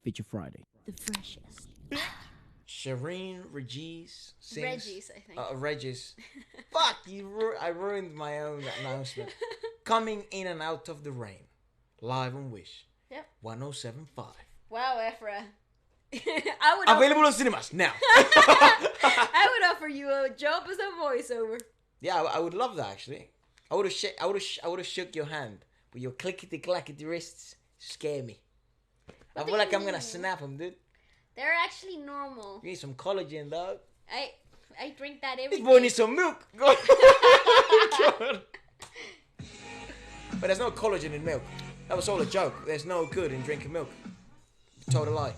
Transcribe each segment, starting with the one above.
Feature Friday. The freshest. Sheryn Regis sings. Regis, I think. Regis. Fuck you! I ruined my own announcement. Coming in and out of the rain, live on Wish. Yep. 107.5. Wow, Efra. Available on cinemas now. I would offer you a job as a voiceover. Yeah, I would love that actually. I would have shook your hand, but your clickety clackety wrists scare me. I feel like I'm gonna snap them, dude. They're actually normal. You need some collagen, dog. I drink that every This boy day. needs some milk. God. But there's no collagen in milk. That was all a joke. There's no good in drinking milk. Total lie.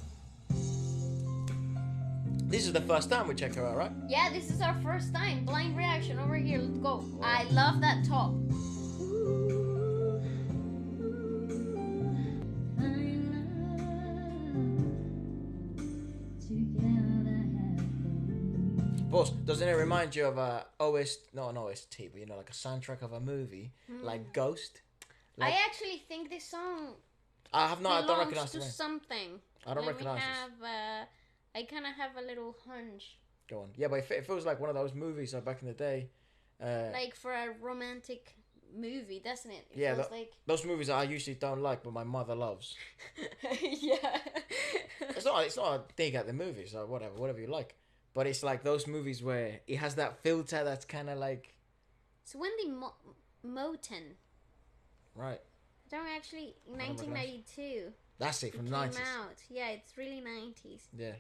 This is the first time we check her out, right? Yeah, this is our first time. Blind reaction over here. Let's go. I love that top. Boss, doesn't it remind you of a not an OST, but you know, like a soundtrack of a movie, like Ghost? Like, I actually think this song I don't belongs recognize to the name. something. I don't recognize this. I kind of have a little hunch. Go on. Yeah, but it feels like one of those movies like back in the day. Like for a romantic movie, doesn't it? It Yeah, feels like... those movies that I usually don't like, but my mother loves. Yeah. It's not a dig at the movies or whatever you like. But it's like those movies where it has that filter that's kind of like... It's Wendy Moten. Right. I don't actually... 1992. That's it, from the came 90s. out. Yeah, it's really 90s. Yeah.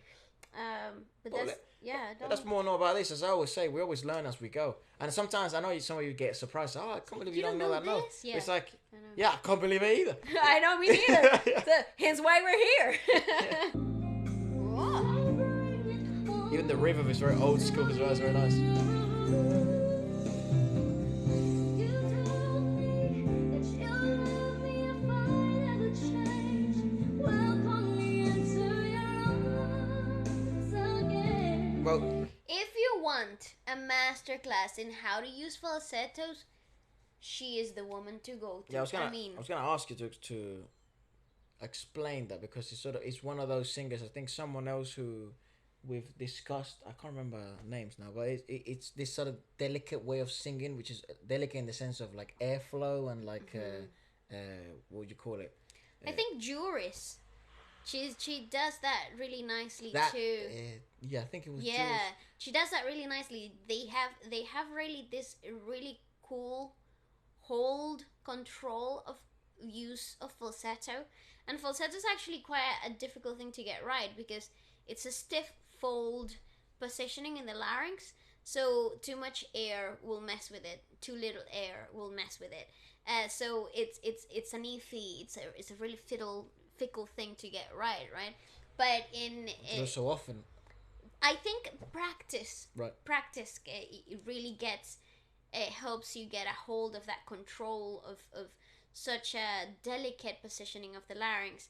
But Well, that's... Yeah, Let's more know about this. As I always say, we always learn as we go. And sometimes I know some of you get surprised. Oh, I can't believe you don't know that note. Yeah. It's like, I know. yeah, I can't believe it either. I know, me neither. Hence why we're here. Whoa. Even the riff of it's very old school as well. It's very nice. Well, If you want a masterclass in how to use falsettos, she is the woman to go to. yeah, I was gonna mean, ask you to explain that, because it's one of those singers. I think someone else who we've discussed. I can't remember names now, but it's this sort of delicate way of singing, which is delicate in the sense of like airflow and like what would you call it? I think Juris. She does that really nicely That too. yeah, I think it was. Yeah, Jules. she does that really nicely. They have really this really cool hold control of use of falsetto, and falsetto is actually quite a difficult thing to get right because it's a stiff fold positioning in the larynx. So too much air will mess with it. Too little air will mess with it. So it's an iffy. It's a really fickle thing to get right. But So often. I think practice Right. it really gets it helps you get a hold of that control of such a delicate positioning of the larynx.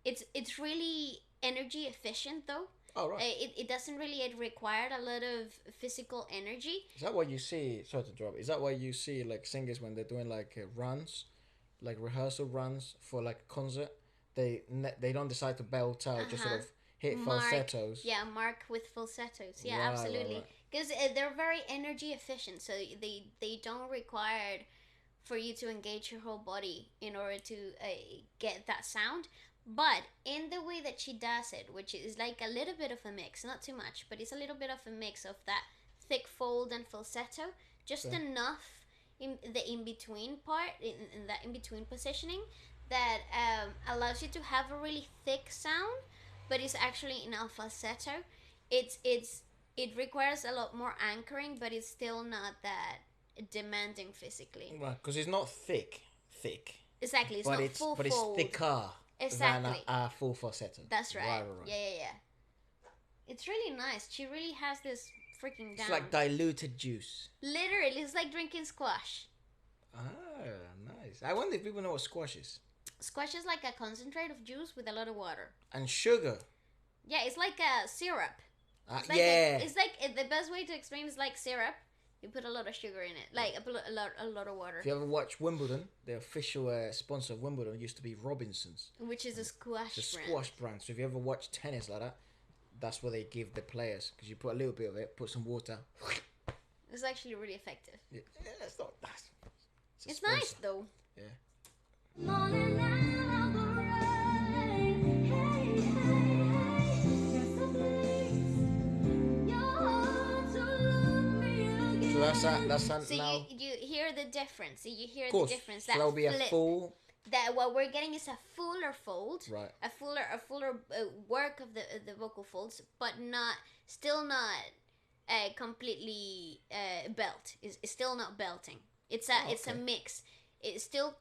It's really energy efficient though. Oh right. It doesn't really require a lot of physical energy. Is that what you see? Sorry to interrupt. Is that what you see like singers when they're doing like runs, like rehearsal runs for like a concert? They don't decide to belt out, just sort of hit falsettos. Yeah, mark with falsettos. Yeah, Right, absolutely. right. Because they're very energy efficient, so they don't require for you to engage your whole body in order to get that sound. But in the way that she does it, which is like a little bit of a mix, not too much, but it's a little bit of a mix of that thick fold and falsetto, just enough in the in-between part, in that in-between positioning, that allows you to have a really thick sound, but it's actually in a falsetto. It requires a lot more anchoring, but it's still not that demanding physically. Right, because it's not thick. Exactly, it's but not it's full but fold. it's thicker Exactly. than a full falsetto. That's right. Right. Yeah. It's really nice. She really has this freaking down. It's like diluted juice. Literally, it's like drinking squash. Ah, nice. I wonder if people know what squash is. Squash is like a concentrate of juice with a lot of water. And sugar. Yeah, it's like a syrup. It's like yeah. it's like the best way to explain is like syrup. You put a lot of sugar in it, like a lot of If water, you ever watch Wimbledon, the official sponsor of Wimbledon used to be Robinsons. which is a It's a squash brand. squash brand. So if you ever watch tennis like that, that's what they give the players because you put a little bit of it, put some water. It's actually really effective. Yeah, it's not. It's nice though. Yeah. So that's So now. you hear the difference. So you hear Of the course. difference. So That that'll be a flip. full. That what we're getting is a fuller fold, Right. a fuller work of the vocal folds, but still not completely belt. It's still not belting. It's a Okay. mix. It's still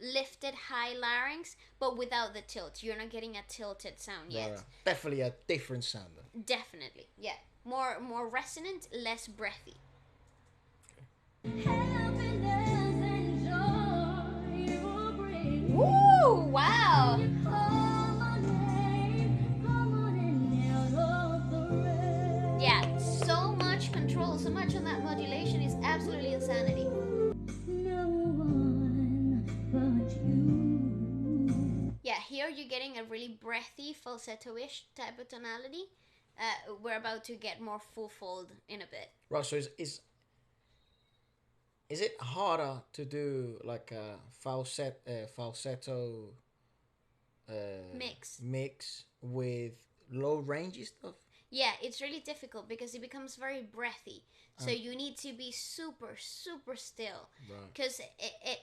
lifted high larynx, but without the tilt. You're not getting a tilted sound yet. Right. Definitely a different sound. Though. Definitely, yeah. More resonant, less breathy. Woo! Wow! Yeah, so much control, so much on that modulation is absolutely insanity. Yeah, here you're getting a really breathy, falsetto-ish type of tonality. We're about to get more full fold in a bit. Right. So is it harder to do like a falsetto mix with low rangy stuff? Yeah, it's really difficult because it becomes very breathy. So you need to be super, super still. Right. Because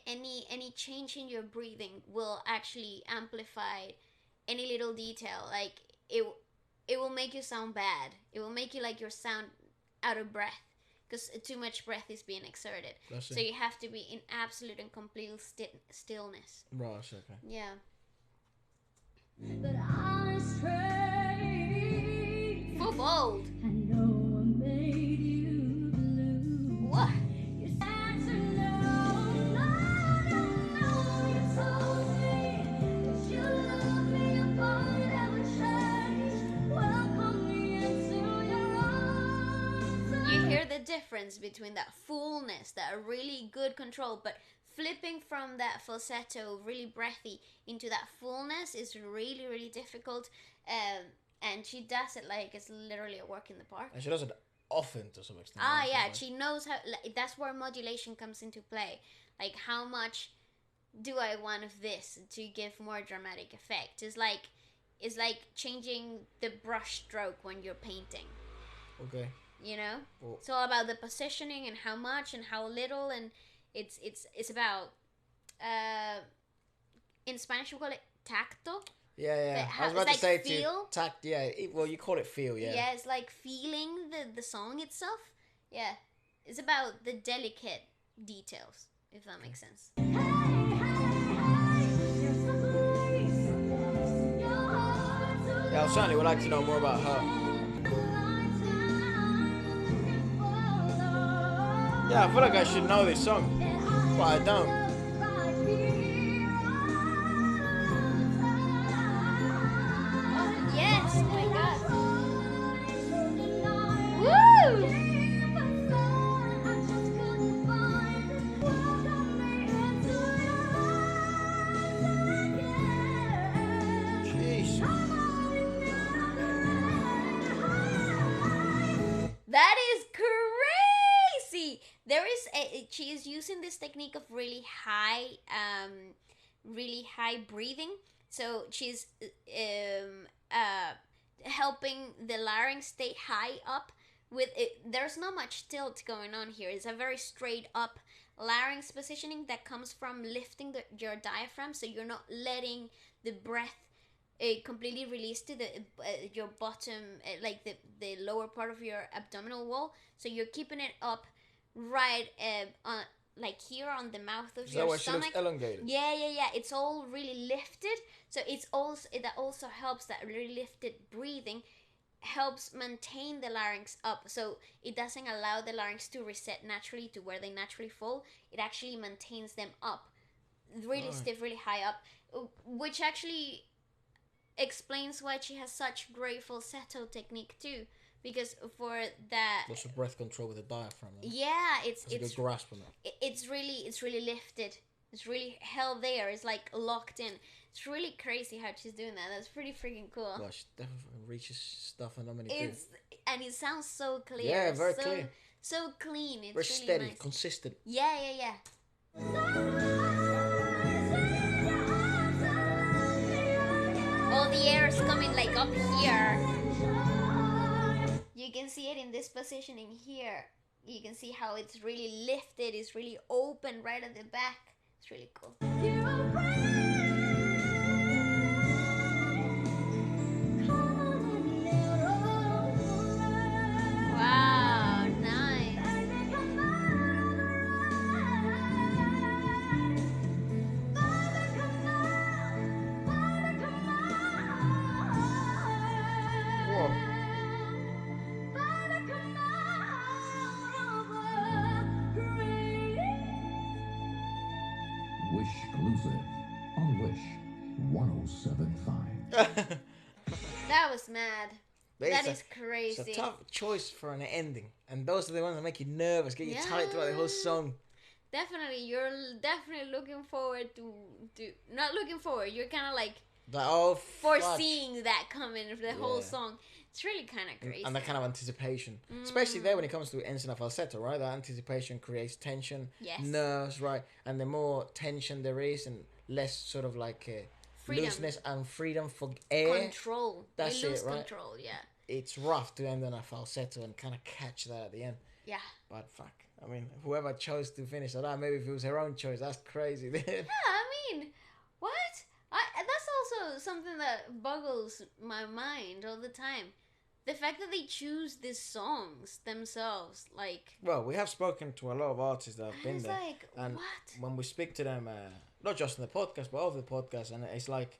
any change in your breathing will actually amplify any little detail. Like it will make you sound bad. It will make you like your sound out of breath because too much breath is being exerted. So you have to be in absolute and complete stillness. Right. Okay. Yeah. But I strayed. Full fold. I know I made you blue. What? You said to know, no, you told me that you love me, your body never changed. Welcome me into your arms. You hear the difference between that fullness, that really good control, but flipping from that falsetto, really breathy, into that fullness is really, really difficult. And she does it like it's literally a work in the park. And she does it often to some extent. Ah, right? yeah, Like, she knows how. Like, that's where modulation comes into play. Like, how much do I want of this to give more dramatic effect? It's like changing the brush stroke when you're painting. okay. You know, Well, it's all about the positioning and how much and how little, and it's about in Spanish we call it tacto. Yeah. But I was it's about like to say feel? to tact. Yeah. Well, you call it feel. Yeah. Yeah, it's like feeling the song itself. Yeah, it's about the delicate details, if that makes sense. Yeah. I certainly would like to know more about her. Yeah, I feel like I should know this song, but I don't. Yes, oh my god. Woo! Jeez. That is crazy. She is using this technique of really high breathing. So she's helping the larynx stay high up. With it, there's not much tilt going on here. It's a very straight up larynx positioning that comes from lifting your diaphragm, so you're not letting the breath completely release to your bottom, like the lower part of your abdominal wall. So you're keeping it up right on, like here on the mouth of Is your that why she stomach. looks elongated? Yeah. It's all really lifted. So that also helps, that really lifted breathing helps maintain the larynx up, so it doesn't allow the larynx to reset naturally to where they naturally fall. It actually maintains them up really stiff, really high up, which actually explains why she has such great falsetto technique too, because for that, Lots of breath control with the diaphragm. Right? yeah, it's That's a good grasp on it. it's really lifted. It's really held there. It's like locked in. It's really crazy how she's doing that. That's pretty freaking cool. Gosh, definitely reaches stuff and not many do. It's and it sounds so clear. Yeah, very so, clear. So clean. It's Very really steady, nice. consistent. Yeah. All the air is coming like up here. You can see it in this positioning here. You can see how it's really lifted. It's really open right at the back. It's really cool. Wow, nice. Whoa. Wish exclusive on Wish 1075. That was mad. That is It's crazy. a tough choice for an ending, and those are the ones that make you nervous, get you tight throughout the whole song. Definitely, you're definitely looking forward to not looking forward. You're kind of like Like, oh, foreseeing that coming for the whole Yeah. song. It's really kind of crazy. and that kind of anticipation, especially there when it comes to ends in a falsetto, right? That anticipation creates tension, Yes. nerves, right? And the more tension there is, and less sort of like Freedom. looseness and freedom for air. Control. That's you lose it, right? control. Yeah. It's rough to end on a falsetto and kind of catch that at the end. Yeah. But fuck, I mean, whoever chose to finish it, maybe if it was her own choice, that's crazy. Yeah. I mean, what? That's also something that boggles my mind all the time. The fact that they choose these songs themselves, like. Well, we have spoken to a lot of artists that have been It's there, like, and what? when we speak to them, not just on the podcast, but off the podcast, and it's like,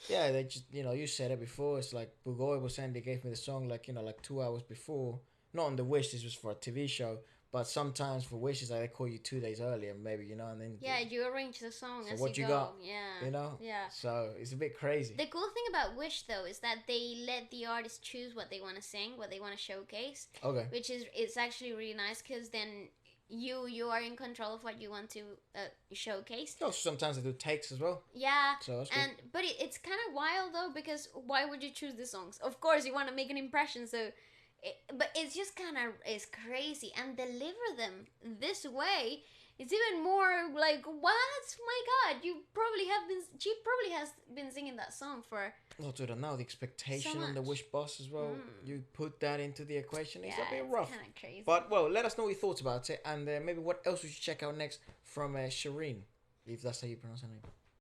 yeah, they just, you said it before. It's like Bugoy was saying they gave me the song like 2 hours before. Not on the Wish, this was for a TV show. But sometimes for Wishes, like, they call you 2 days earlier, maybe, and then Yeah, you arrange the song So as what you you go. got, Yeah. Yeah. So it's a bit crazy. The cool thing about Wish though is that they let the artist choose what they want to sing, what they want to showcase, Okay. which is it's actually really nice because then you are in control of what you want to showcase. Also, sometimes they do takes as well. Yeah, So that's good. but it's kind of wild though because why would you choose the songs? Of course you want to make an impression, so. But it's just kind of it's crazy and deliver them this way. It's even more like what? My God, she probably has been singing that song for. Not to now the expectation So on the much. Wish boss as well. You put that into the equation. It's a bit it's rough. kind of crazy. But well, let us know your thoughts about it, and maybe what else we should check out next from Sheryn, if that's how you pronounce her name.